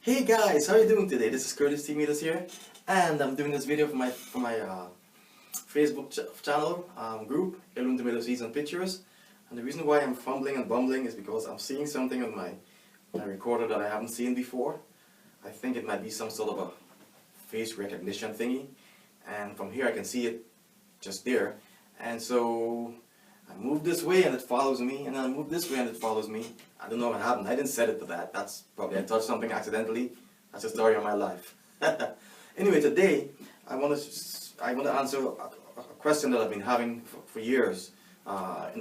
Hey guys, how are you doing today? This is Curtis Tomatoes here, and I'm doing this video for my Facebook channel group, Heirloom Tomato Seeds and Pictures. And the reason why I'm fumbling and bumbling is because I'm seeing something on my recorder that I haven't seen before. I think it might be some sort of a face recognition thingy, and from here I can see it just there. And so I move this way and it follows me, and then I move this way and it follows me. I don't know what happened. I didn't set it to that. That's probably I touched something accidentally. That's the story of my life. Anyway, today I want to answer a question that I've been having for years. I'm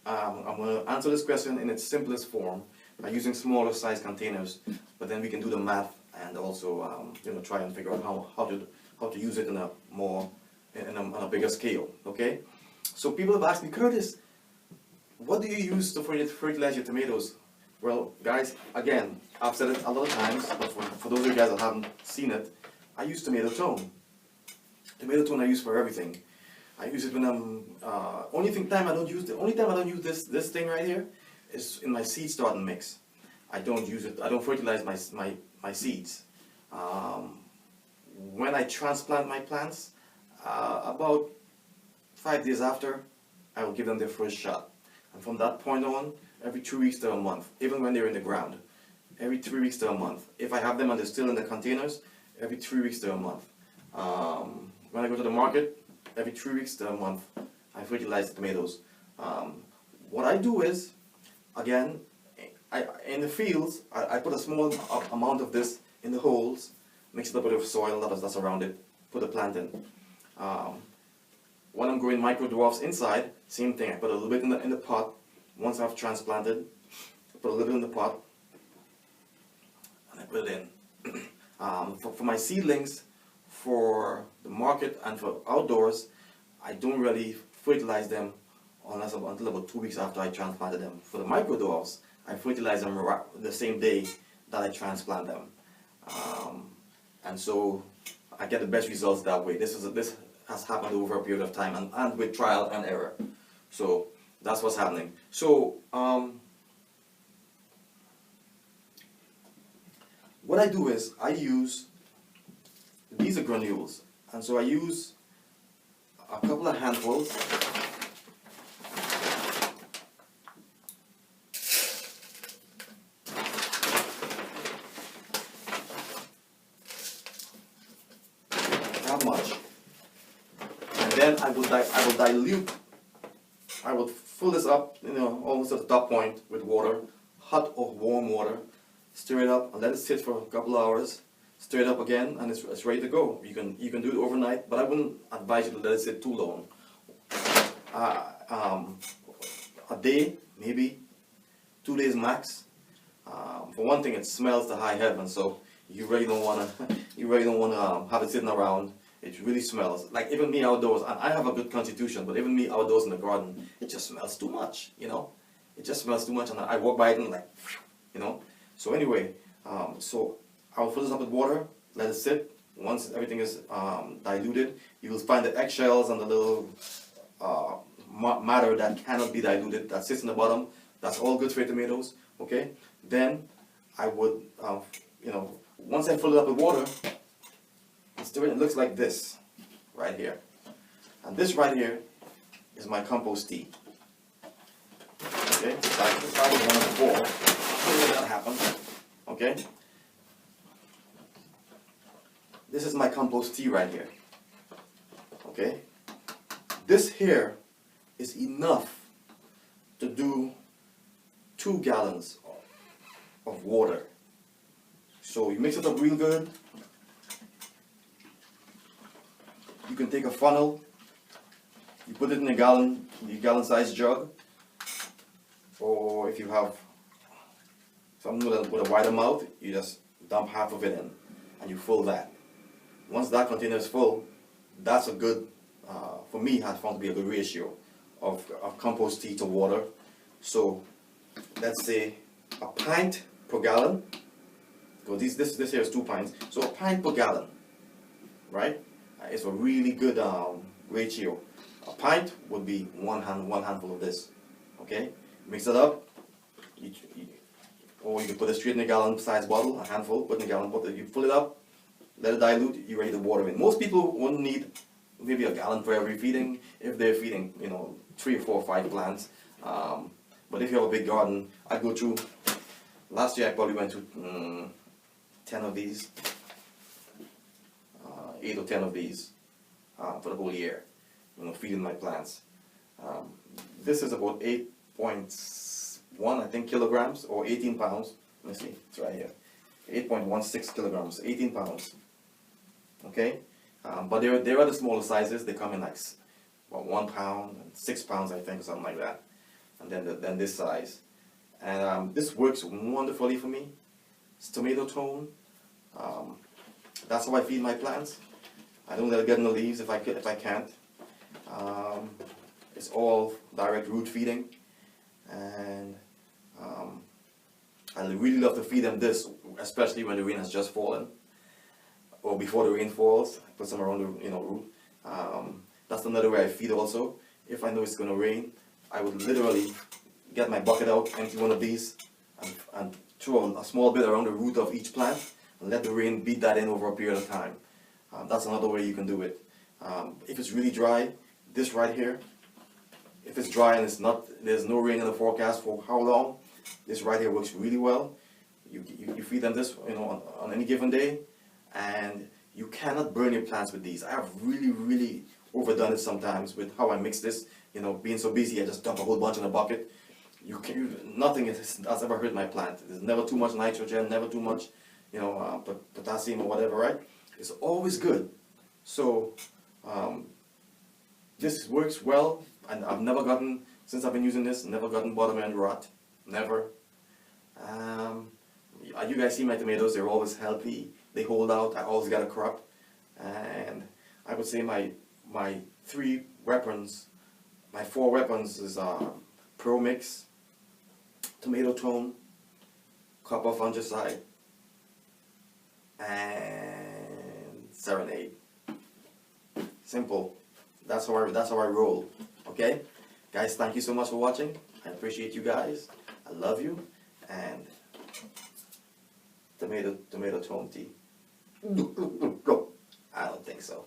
going to answer this question in its simplest form by using smaller size containers. But then we can do the math and also try and figure out how to use it in a more on a bigger scale. Okay. So people have asked me, Curtis, what do you use to fertilize your tomatoes? Well, guys, again, I've said it a lot of times, but for those of you guys that haven't seen it, I use tomato tone. Tomato tone I use for everything. I use it when I'm only time I don't use this thing right here is in my seed starting mix. I don't use it. I don't fertilize my seeds. When I transplant my plants, about 5 days after, I will give them their first shot. And from that point on, every 2 weeks to a month, even when they're in the ground, every 3 weeks to a month. If I have them and they're still in the containers, every 3 weeks to a month. When I go to the market, every 3 weeks to a month, I fertilize the tomatoes. What I do is, again, in the fields, I put a small amount of this in the holes, mix it up with the soil that's around it, put a plant in. When I'm growing micro dwarfs inside, same thing. I put a little bit in the pot. Once I've transplanted, I put a little bit in the pot, and I put it in. For my seedlings, for the market and for outdoors, I don't really fertilize them until about 2 weeks after I transplanted them. For the micro dwarfs, I fertilize them the same day that I transplant them, and so I get the best results that way. This has happened over a period of time and with trial and error. So that's what's happening. So what I do is these are granules, and so I use a couple of handfuls. Not much. And then I will dilute. I will fill this up, almost at the top point with water, hot or warm water. Stir it up and let it sit for a couple of hours. Stir it up again, and it's ready to go. You can do it overnight, but I wouldn't advise you to let it sit too long. A day, maybe 2 days max. For one thing, it smells to high heaven, so you really don't wanna have it sitting around. It really smells. Like even me outdoors, and I have a good constitution, but even me outdoors in the garden, it just smells too much, It just smells too much, and I walk by it and like, So anyway, so I'll fill this up with water, let it sit. Once everything is diluted, you will find the eggshells and the little matter that cannot be diluted that sits in the bottom. That's all good for your tomatoes, okay? Then I would, once I fill it up with water, it looks like this right here, and this right here is my compost tea. Okay, so I was one before. That happened. Okay, this is my compost tea right here. Okay, this here is enough to do 2 gallons of water. So you mix it up real good. You can take a funnel, you put it in a gallon-sized jug, or if you have something with a wider mouth, you just dump half of it in, and you fill that. Once that container is full, that's a good, for me, has found to be a good ratio of compost tea to water. So let's say a pint per gallon. So this here is 2 pints, so a pint per gallon, right? It's a really good ratio. A pint would be one handful of this. Okay, mix it up. or you can put it straight in a gallon size bottle, a handful, put in a gallon bottle. You fill it up, let it dilute, you're ready to water it. Most people wouldn't need maybe a gallon for every feeding if they're feeding, 3 or 4 or 5 plants. But if you have a big garden, I go through. Last year I probably went to 10 of these, 8 or 10 of these for the whole year, feeding my plants. This is about 8.1, I think, kilograms, or 18 pounds. Let me see, it's right here. 8.16 kilograms, 18 pounds. Okay, but there are the smaller sizes. They come in like 1 pound and 6 pounds, I think, or something like that. And then this size, and this works wonderfully for me. It's tomato tone. That's how I feed my plants. I don't let it get in the leaves if I can't. It's all direct root feeding, and I really love to feed them this, especially when the rain has just fallen, or before the rain falls. I put some around the root. That's another way I feed also. If I know it's going to rain, I would literally get my bucket out, empty one of these, and throw a small bit around the root of each plant, and let the rain beat that in over a period of time. That's another way you can do it. If it's really dry, this right here, if it's dry and there's no rain in the forecast for how long, this right here works really well. You feed them this, on any given day, and you cannot burn your plants with these. I have really overdone it sometimes with how I mix this. Being so busy, I just dump a whole bunch in a bucket. Nothing has ever hurt my plant. There's never too much nitrogen, never too much, potassium or whatever, right? It's always good. So this works well, and I've never gotten, since I've been using this, never gotten bottom end rot, never. You guys see my tomatoes, they're always healthy, they hold out, I always get a crop, and I would say my 3 weapons, my 4 weapons is Pro Mix, Tomato Tone, Copper Fungicide, and Serenade. Simple. That's how I roll. Okay, guys. Thank you so much for watching. I appreciate you guys. I love you. And tomato tone tea. I don't think so.